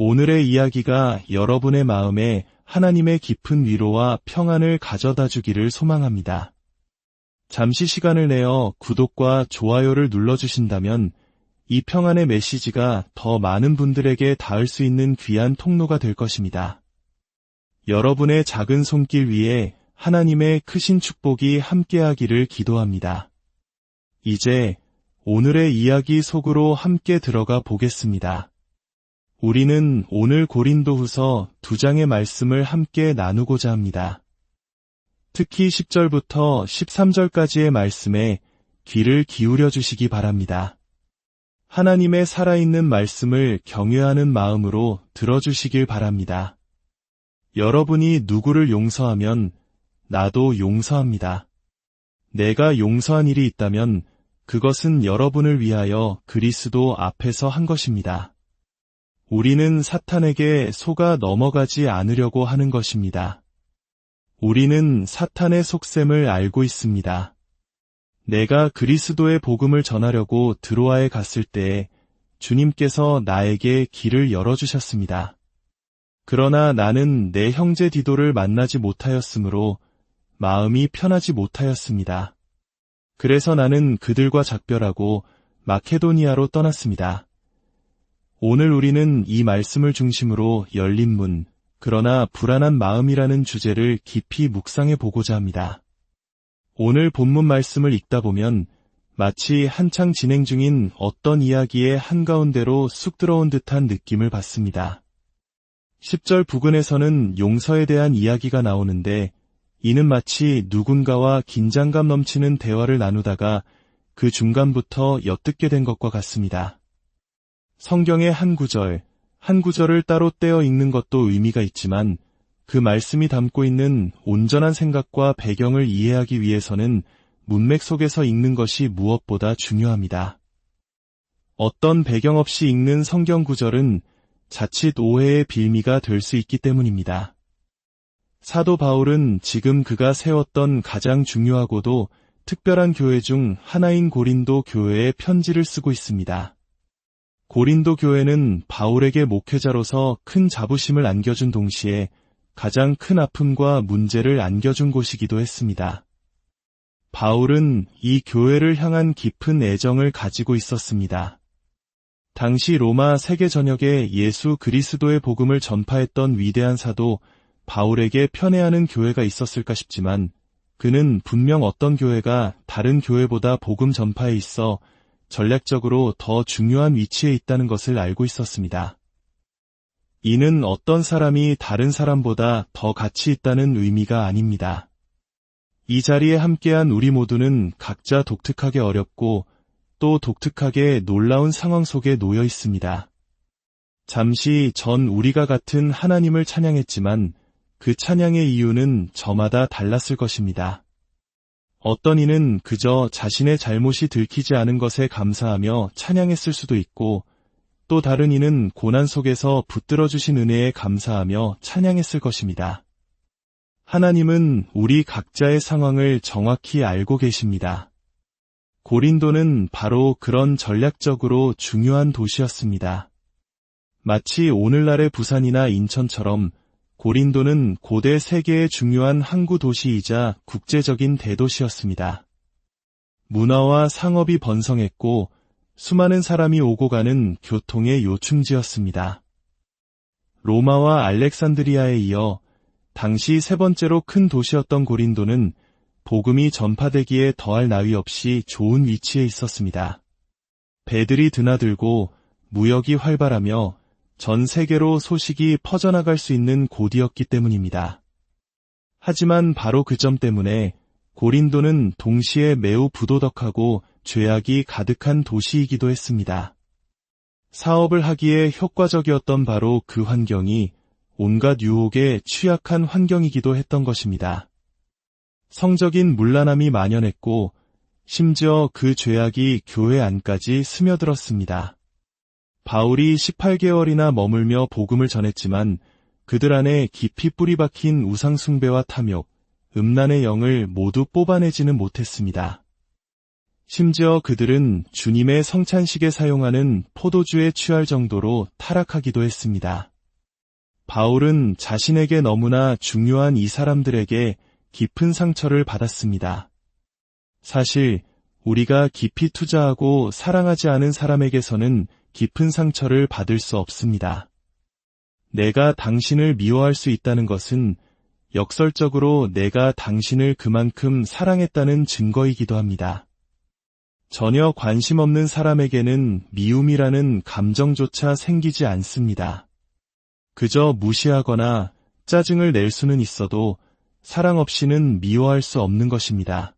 오늘의 이야기가 여러분의 마음에 하나님의 깊은 위로와 평안을 가져다 주기를 소망합니다. 잠시 시간을 내어 구독과 좋아요를 눌러주신다면 이 평안의 메시지가 더 많은 분들에게 닿을 수 있는 귀한 통로가 될 것입니다. 여러분의 작은 손길 위에 하나님의 크신 축복이 함께하기를 기도합니다. 이제 오늘의 이야기 속으로 함께 들어가 보겠습니다. 우리는 오늘 고린도후서 2장의 말씀을 함께 나누고자 합니다. 특히 10절부터 13절까지의 말씀에 귀를 기울여 주시기 바랍니다. 하나님의 살아있는 말씀을 경외하는 마음으로 들어주시길 바랍니다. 여러분이 누구를 용서하면 나도 용서합니다. 내가 용서한 일이 있다면 그것은 여러분을 위하여 그리스도 앞에서 한 것입니다. 우리는 사탄에게 속아 넘어가지 않으려고 하는 것입니다. 우리는 사탄의 속셈을 알고 있습니다. 내가 그리스도의 복음을 전하려고 드로아에 갔을 때에 주님께서 나에게 길을 열어주셨습니다. 그러나 나는 내 형제 디도를 만나지 못하였으므로 마음이 편하지 못하였습니다. 그래서 나는 그들과 작별하고 마케도니아로 떠났습니다. 오늘 우리는 이 말씀을 중심으로 열린 문, 그러나 불안한 마음이라는 주제를 깊이 묵상해 보고자 합니다. 오늘 본문 말씀을 읽다 보면 마치 한창 진행 중인 어떤 이야기의 한가운데로 쑥 들어온 듯한 느낌을 받습니다. 10절 부근에서는 용서에 대한 이야기가 나오는데 이는 마치 누군가와 긴장감 넘치는 대화를 나누다가 그 중간부터 엿듣게 된 것과 같습니다. 성경의 한 구절을 따로 떼어 읽는 것도 의미가 있지만 그 말씀이 담고 있는 온전한 생각과 배경을 이해하기 위해서는 문맥 속에서 읽는 것이 무엇보다 중요합니다. 어떤 배경 없이 읽는 성경 구절은 자칫 오해의 빌미가 될 수 있기 때문입니다. 사도 바울은 지금 그가 세웠던 가장 중요하고도 특별한 교회 중 하나인 고린도 교회에 편지를 쓰고 있습니다. 고린도 교회는 바울에게 목회자로서 큰 자부심을 안겨준 동시에 가장 큰 아픔과 문제를 안겨준 곳이기도 했습니다. 바울은 이 교회를 향한 깊은 애정을 가지고 있었습니다. 당시 로마 세계 전역에 예수 그리스도의 복음을 전파했던 위대한 사도 바울에게 편애하는 교회가 있었을까 싶지만 그는 분명 어떤 교회가 다른 교회보다 복음 전파에 있어 전략적으로 더 중요한 위치에 있다는 것을 알고 있었습니다. 이는 어떤 사람이 다른 사람보다 더 가치 있다는 의미가 아닙니다. 이 자리에 함께한 우리 모두는 각자 독특하게 어렵고 또 독특하게 놀라운 상황 속에 놓여 있습니다. 잠시 전 우리가 같은 하나님을 찬양했지만 그 찬양의 이유는 저마다 달랐을 것입니다. 어떤 이는 그저 자신의 잘못이 들키지 않은 것에 감사하며 찬양했을 수도 있고 또 다른 이는 고난 속에서 붙들어 주신 은혜에 감사하며 찬양했을 것입니다. 하나님은 우리 각자의 상황을 정확히 알고 계십니다. 고린도는 바로 그런 전략적으로 중요한 도시였습니다. 마치 오늘날의 부산이나 인천처럼 고린도는 고대 세계의 중요한 항구 도시이자 국제적인 대도시였습니다. 문화와 상업이 번성했고 수많은 사람이 오고 가는 교통의 요충지였습니다. 로마와 알렉산드리아에 이어 당시 세 번째로 큰 도시였던 고린도는 복음이 전파되기에 더할 나위 없이 좋은 위치에 있었습니다. 배들이 드나들고 무역이 활발하며 전 세계로 소식이 퍼져나갈 수 있는 곳이었기 때문입니다. 하지만 바로 그 점 때문에 고린도는 동시에 매우 부도덕하고 죄악이 가득한 도시이기도 했습니다. 사업을 하기에 효과적이었던 바로 그 환경이 온갖 유혹에 취약한 환경이기도 했던 것입니다. 성적인 문란함이 만연했고 심지어 그 죄악이 교회 안까지 스며들었습니다. 바울이 18개월이나 머물며 복음을 전했지만 그들 안에 깊이 뿌리 박힌 우상숭배와 탐욕, 음란의 영을 모두 뽑아내지는 못했습니다. 심지어 그들은 주님의 성찬식에 사용하는 포도주에 취할 정도로 타락하기도 했습니다. 바울은 자신에게 너무나 중요한 이 사람들에게 깊은 상처를 받았습니다. 사실 우리가 깊이 투자하고 사랑하지 않은 사람에게서는 깊은 상처를 받을 수 없습니다. 내가 당신을 미워할 수 있다는 것은 역설적으로 내가 당신을 그만큼 사랑했다는 증거이기도 합니다. 전혀 관심 없는 사람에게는 미움이라는 감정조차 생기지 않습니다. 그저 무시하거나 짜증을 낼 수는 있어도 사랑 없이는 미워할 수 없는 것입니다.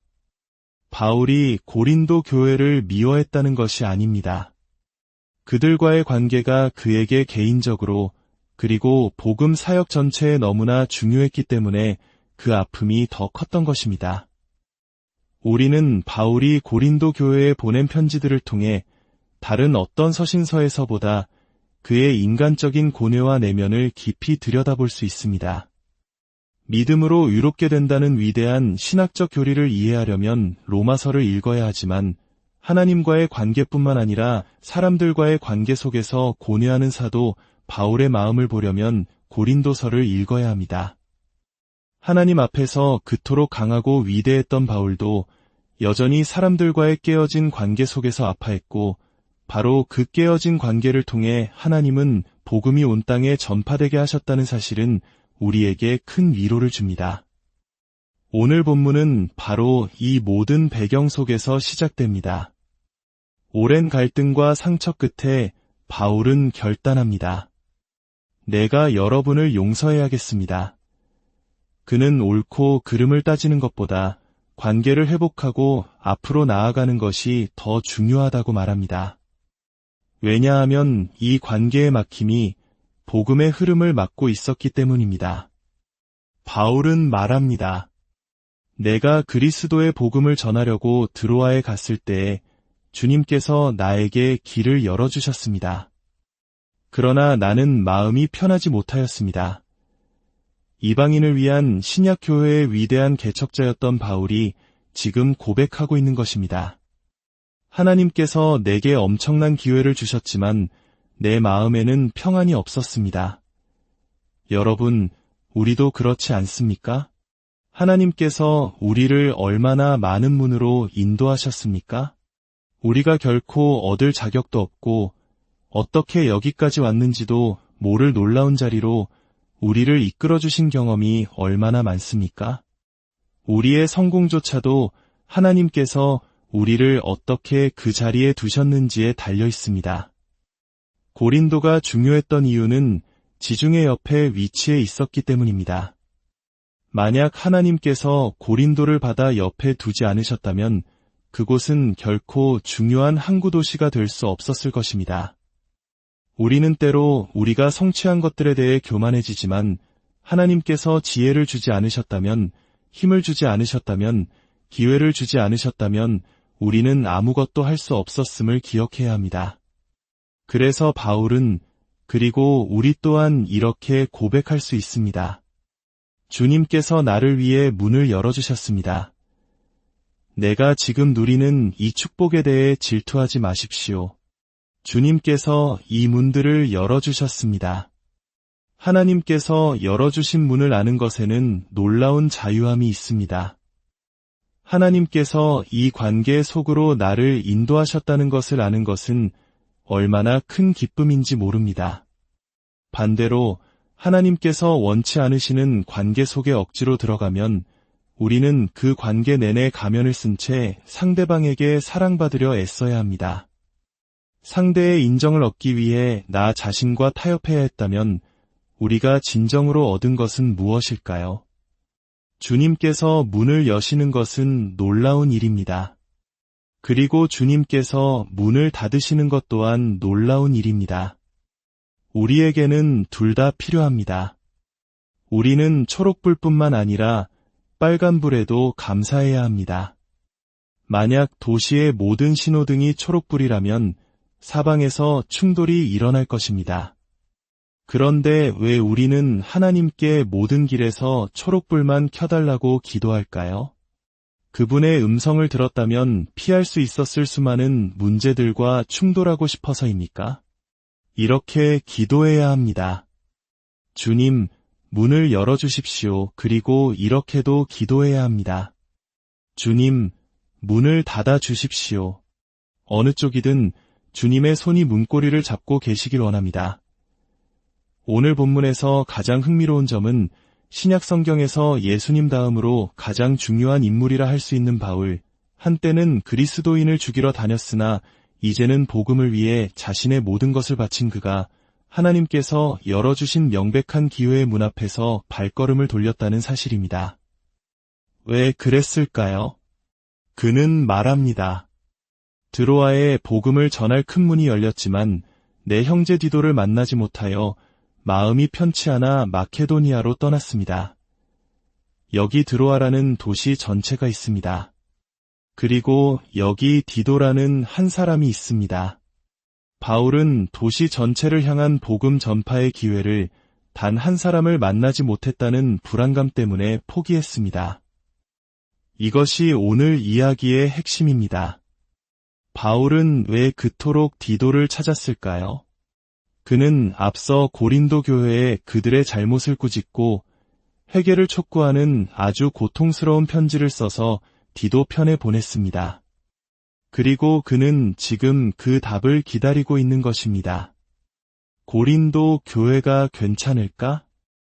바울이 고린도 교회를 미워했다는 것이 아닙니다. 그들과의 관계가 그에게 개인적으로 그리고 복음 사역 전체에 너무나 중요했기 때문에 그 아픔이 더 컸던 것입니다. 우리는 바울이 고린도 교회에 보낸 편지들을 통해 다른 어떤 서신서에서보다 그의 인간적인 고뇌와 내면을 깊이 들여다볼 수 있습니다. 믿음으로 의롭게 된다는 위대한 신학적 교리를 이해하려면 로마서를 읽어야 하지만 하나님과의 관계뿐만 아니라 사람들과의 관계 속에서 고뇌하는 사도 바울의 마음을 보려면 고린도서를 읽어야 합니다. 하나님 앞에서 그토록 강하고 위대했던 바울도 여전히 사람들과의 깨어진 관계 속에서 아파했고 바로 그 깨어진 관계를 통해 하나님은 복음이 온 땅에 전파되게 하셨다는 사실은 우리에게 큰 위로를 줍니다. 오늘 본문은 바로 이 모든 배경 속에서 시작됩니다. 오랜 갈등과 상처 끝에 바울은 결단합니다. 내가 여러분을 용서해야겠습니다. 그는 옳고 그름을 따지는 것보다 관계를 회복하고 앞으로 나아가는 것이 더 중요하다고 말합니다. 왜냐하면 이 관계의 막힘이 복음의 흐름을 막고 있었기 때문입니다. 바울은 말합니다. 내가 그리스도의 복음을 전하려고 드로아에 갔을 때에 주님께서 나에게 길을 열어주셨습니다. 그러나 나는 마음이 편하지 못하였습니다. 이방인을 위한 신약교회의 위대한 개척자였던 바울이 지금 고백하고 있는 것입니다. 하나님께서 내게 엄청난 기회를 주셨지만 내 마음에는 평안이 없었습니다. 여러분, 우리도 그렇지 않습니까? 하나님께서 우리를 얼마나 많은 문으로 인도하셨습니까? 우리가 결코 얻을 자격도 없고 어떻게 여기까지 왔는지도 모를 놀라운 자리로 우리를 이끌어주신 경험이 얼마나 많습니까? 우리의 성공조차도 하나님께서 우리를 어떻게 그 자리에 두셨는지에 달려 있습니다. 고린도가 중요했던 이유는 지중해 옆에 위치해 있었기 때문입니다. 만약 하나님께서 고린도를 받아 옆에 두지 않으셨다면 그곳은 결코 중요한 항구 도시가 될 수 없었을 것입니다. 우리는 때로 우리가 성취한 것들에 대해 교만해지지만 하나님께서 지혜를 주지 않으셨다면, 힘을 주지 않으셨다면, 기회를 주지 않으셨다면 우리는 아무것도 할 수 없었음을 기억해야 합니다. 그래서 바울은 그리고 우리 또한 이렇게 고백할 수 있습니다. 주님께서 나를 위해 문을 열어주셨습니다. 내가 지금 누리는 이 축복에 대해 질투하지 마십시오. 주님께서 이 문들을 열어주셨습니다. 하나님께서 열어주신 문을 아는 것에는 놀라운 자유함이 있습니다. 하나님께서 이 관계 속으로 나를 인도하셨다는 것을 아는 것은 얼마나 큰 기쁨인지 모릅니다. 반대로 하나님께서 원치 않으시는 관계 속에 억지로 들어가면 우리는 그 관계 내내 가면을 쓴 채 상대방에게 사랑받으려 애써야 합니다. 상대의 인정을 얻기 위해 나 자신과 타협해야 했다면 우리가 진정으로 얻은 것은 무엇일까요? 주님께서 문을 여시는 것은 놀라운 일입니다. 그리고 주님께서 문을 닫으시는 것 또한 놀라운 일입니다. 우리에게는 둘 다 필요합니다. 우리는 초록불뿐만 아니라 빨간불에도 감사해야 합니다. 만약 도시의 모든 신호등이 초록불이라면 사방에서 충돌이 일어날 것입니다. 그런데 왜 우리는 하나님께 모든 길에서 초록불만 켜달라고 기도할까요? 그분의 음성을 들었다면 피할 수 있었을 수많은 문제들과 충돌하고 싶어서입니까? 이렇게 기도해야 합니다. 주님, 문을 열어주십시오. 그리고 이렇게도 기도해야 합니다. 주님, 문을 닫아주십시오. 어느 쪽이든 주님의 손이 문고리를 잡고 계시길 원합니다. 오늘 본문에서 가장 흥미로운 점은 신약 성경에서 예수님 다음으로 가장 중요한 인물이라 할 수 있는 바울, 한때는 그리스도인을 죽이러 다녔으나 이제는 복음을 위해 자신의 모든 것을 바친 그가 하나님께서 열어주신 명백한 기회의 문 앞에서 발걸음을 돌렸다는 사실입니다. 왜 그랬을까요? 그는 말합니다. 드로아에 복음을 전할 큰 문이 열렸지만 내 형제 디도를 만나지 못하여 마음이 편치 않아 마케도니아로 떠났습니다. 여기 드로아라는 도시 전체가 있습니다. 그리고 여기 디도라는 한 사람이 있습니다. 바울은 도시 전체를 향한 복음 전파의 기회를 단 한 사람을 만나지 못했다는 불안감 때문에 포기했습니다. 이것이 오늘 이야기의 핵심입니다. 바울은 왜 그토록 디도를 찾았을까요? 그는 앞서 고린도 교회에 그들의 잘못을 꾸짖고 회개를 촉구하는 아주 고통스러운 편지를 써서 디도 편에 보냈습니다. 그리고 그는 지금 그 답을 기다리고 있는 것입니다. 고린도 교회가 괜찮을까?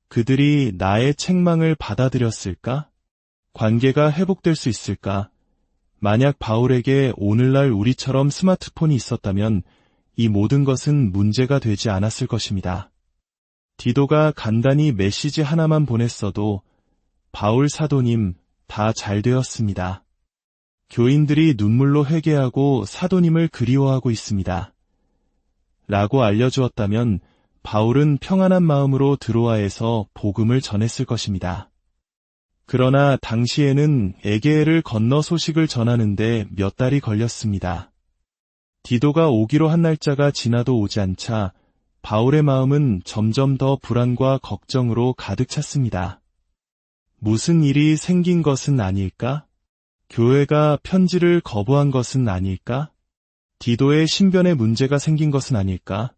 그들이 나의 책망을 받아들였을까? 관계가 회복될 수 있을까? 만약 바울에게 오늘날 우리처럼 스마트폰이 있었다면 이 모든 것은 문제가 되지 않았을 것입니다. 디도가 간단히 메시지 하나만 보냈어도 바울 사도님 다 잘 되었습니다. 교인들이 눈물로 회개하고 사도님을 그리워하고 있습니다. 라고 알려주었다면 바울은 평안한 마음으로 드로아에서 복음을 전했을 것입니다. 그러나 당시에는 에게해를 건너 소식을 전하는데 몇 달이 걸렸습니다. 디도가 오기로 한 날짜가 지나도 오지 않자 바울의 마음은 점점 더 불안과 걱정으로 가득 찼습니다. 무슨 일이 생긴 것은 아닐까? 교회가 편지를 거부한 것은 아닐까? 디도의 신변에 문제가 생긴 것은 아닐까?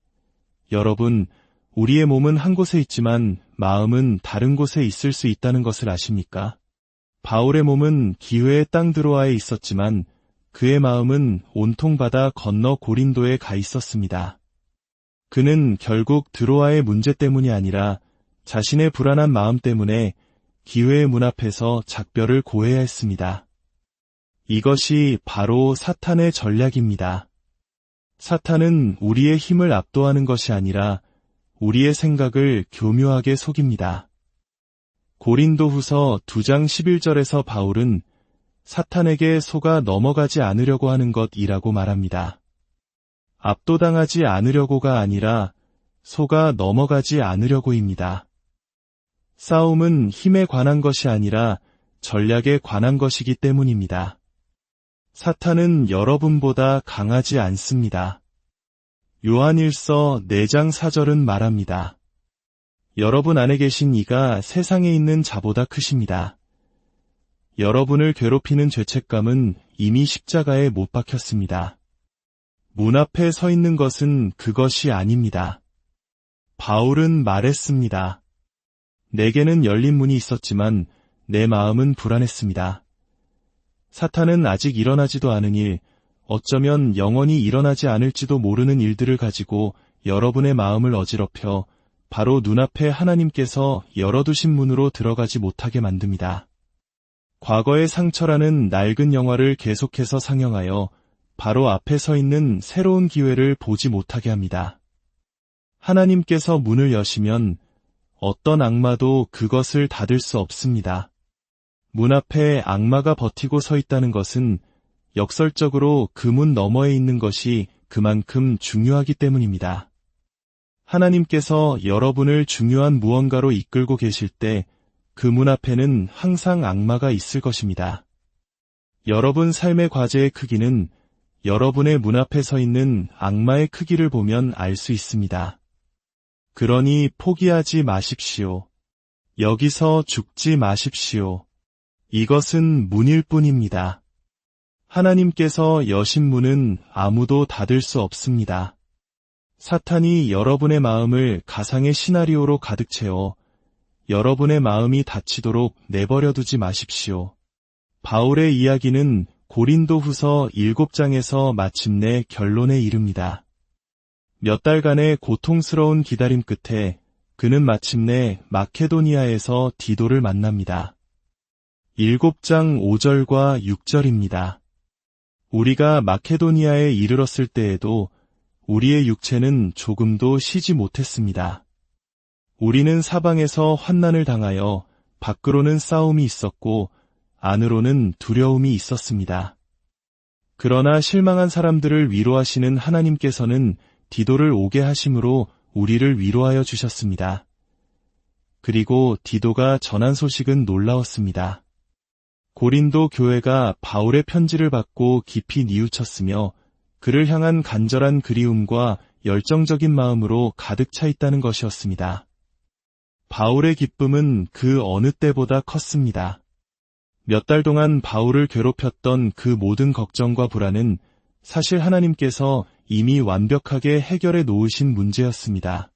여러분, 우리의 몸은 한 곳에 있지만 마음은 다른 곳에 있을 수 있다는 것을 아십니까? 바울의 몸은 기회의 땅 드로아에 있었지만 그의 마음은 온통 바다 건너 고린도에 가 있었습니다. 그는 결국 드로아의 문제 때문이 아니라 자신의 불안한 마음 때문에 기회의 문 앞에서 작별을 고해야 했습니다. 이것이 바로 사탄의 전략입니다. 사탄은 우리의 힘을 압도하는 것이 아니라 우리의 생각을 교묘하게 속입니다. 고린도후서 2장 11절에서 바울은 사탄에게 속아 넘어가지 않으려고 하는 것이라고 말합니다. 압도당하지 않으려고가 아니라 속아 넘어가지 않으려고입니다. 싸움은 힘에 관한 것이 아니라 전략에 관한 것이기 때문입니다. 사탄은 여러분보다 강하지 않습니다. 요한일서 4장 4절은 말합니다. 여러분 안에 계신 이가 세상에 있는 자보다 크십니다. 여러분을 괴롭히는 죄책감은 이미 십자가에 못 박혔습니다. 문 앞에 서 있는 것은 그것이 아닙니다. 바울은 말했습니다. 내게는 열린 문이 있었지만 내 마음은 불안했습니다. 사탄은 아직 일어나지도 않은 일, 어쩌면 영원히 일어나지 않을지도 모르는 일들을 가지고 여러분의 마음을 어지럽혀 바로 눈앞에 하나님께서 열어두신 문으로 들어가지 못하게 만듭니다. 과거의 상처라는 낡은 영화를 계속해서 상영하여 바로 앞에 서 있는 새로운 기회를 보지 못하게 합니다. 하나님께서 문을 여시면 어떤 악마도 그것을 닫을 수 없습니다. 문 앞에 악마가 버티고 서 있다는 것은 역설적으로 그 문 너머에 있는 것이 그만큼 중요하기 때문입니다. 하나님께서 여러분을 중요한 무언가로 이끌고 계실 때 그 문 앞에는 항상 악마가 있을 것입니다. 여러분 삶의 과제의 크기는 여러분의 문 앞에 서 있는 악마의 크기를 보면 알 수 있습니다. 그러니 포기하지 마십시오. 여기서 죽지 마십시오. 이것은 문일 뿐입니다. 하나님께서 여신 문은 아무도 닫을 수 없습니다. 사탄이 여러분의 마음을 가상의 시나리오로 가득 채워 여러분의 마음이 다치도록 내버려 두지 마십시오. 바울의 이야기는 고린도후서 7장에서 마침내 결론에 이릅니다. 몇 달간의 고통스러운 기다림 끝에 그는 마침내 마케도니아에서 디도를 만납니다. 7장 5절과 6절입니다. 우리가 마케도니아에 이르렀을 때에도 우리의 육체는 조금도 쉬지 못했습니다. 우리는 사방에서 환난을 당하여 밖으로는 싸움이 있었고 안으로는 두려움이 있었습니다. 그러나 실망한 사람들을 위로하시는 하나님께서는 디도를 오게 하심으로 우리를 위로하여 주셨습니다. 그리고 디도가 전한 소식은 놀라웠습니다. 고린도 교회가 바울의 편지를 받고 깊이 뉘우쳤으며 그를 향한 간절한 그리움과 열정적인 마음으로 가득 차 있다는 것이었습니다. 바울의 기쁨은 그 어느 때보다 컸습니다. 몇 달 동안 바울을 괴롭혔던 그 모든 걱정과 불안은 사실 하나님께서 이미 완벽하게 해결해 놓으신 문제였습니다.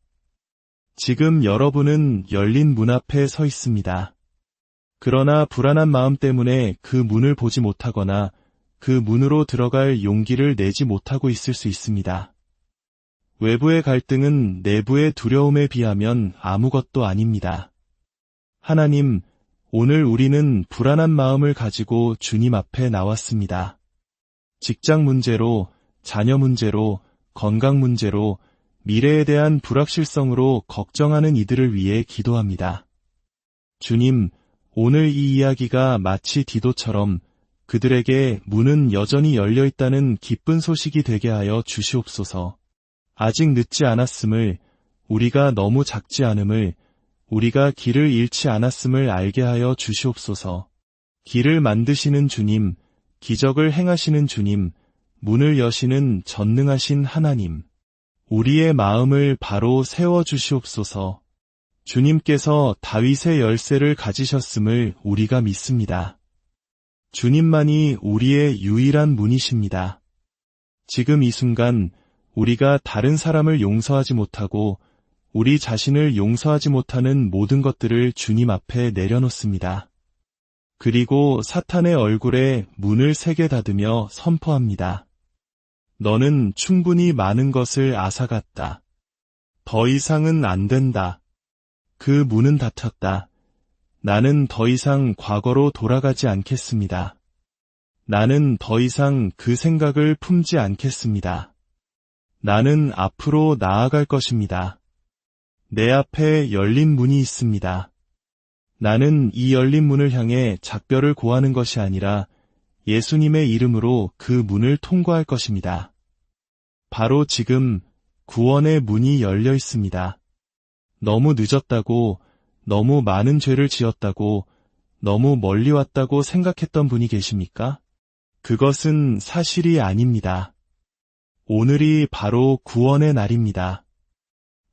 지금 여러분은 열린 문 앞에 서 있습니다. 그러나 불안한 마음 때문에 그 문을 보지 못하거나 그 문으로 들어갈 용기를 내지 못하고 있을 수 있습니다. 외부의 갈등은 내부의 두려움에 비하면 아무것도 아닙니다. 하나님, 오늘 우리는 불안한 마음을 가지고 주님 앞에 나왔습니다. 직장 문제로, 자녀 문제로, 건강 문제로, 미래에 대한 불확실성으로 걱정하는 이들을 위해 기도합니다. 주님, 오늘 이 이야기가 마치 디도처럼 그들에게 문은 여전히 열려 있다는 기쁜 소식이 되게 하여 주시옵소서. 아직 늦지 않았음을, 우리가 너무 작지 않음을, 우리가 길을 잃지 않았음을 알게 하여 주시옵소서. 길을 만드시는 주님, 기적을 행하시는 주님, 문을 여시는 전능하신 하나님, 우리의 마음을 바로 세워주시옵소서. 주님께서 다윗의 열쇠를 가지셨음을 우리가 믿습니다. 주님만이 우리의 유일한 문이십니다. 지금 이 순간 우리가 다른 사람을 용서하지 못하고 우리 자신을 용서하지 못하는 모든 것들을 주님 앞에 내려놓습니다. 그리고 사탄의 얼굴에 문을 세게 닫으며 선포합니다. 너는 충분히 많은 것을 앗아갔다. 더 이상은 안 된다. 그 문은 닫혔다. 나는 더 이상 과거로 돌아가지 않겠습니다. 나는 더 이상 그 생각을 품지 않겠습니다. 나는 앞으로 나아갈 것입니다. 내 앞에 열린 문이 있습니다. 나는 이 열린 문을 향해 작별을 고하는 것이 아니라 예수님의 이름으로 그 문을 통과할 것입니다. 바로 지금 구원의 문이 열려 있습니다. 너무 늦었다고, 너무 많은 죄를 지었다고, 너무 멀리 왔다고 생각했던 분이 계십니까? 그것은 사실이 아닙니다. 오늘이 바로 구원의 날입니다.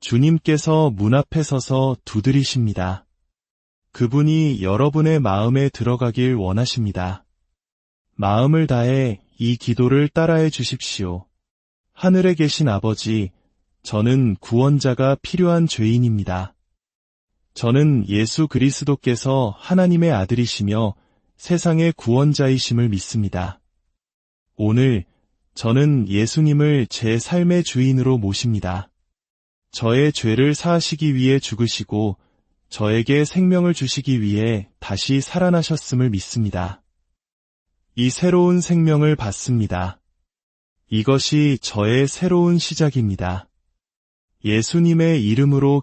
주님께서 문 앞에 서서 두드리십니다. 그분이 여러분의 마음에 들어가길 원하십니다. 마음을 다해 이 기도를 따라해 주십시오. 하늘에 계신 아버지, 저는 구원자가 필요한 죄인입니다. 저는 예수 그리스도께서 하나님의 아들이시며 세상의 구원자이심을 믿습니다. 오늘 저는 예수님을 제 삶의 주인으로 모십니다. 저의 죄를 사하시기 위해 죽으시고 저에게 생명을 주시기 위해 다시 살아나셨음을 믿습니다. 이 새로운 생명을 받습니다. 이것이 저의 새로운 시작입니다. 예수님의 이름으로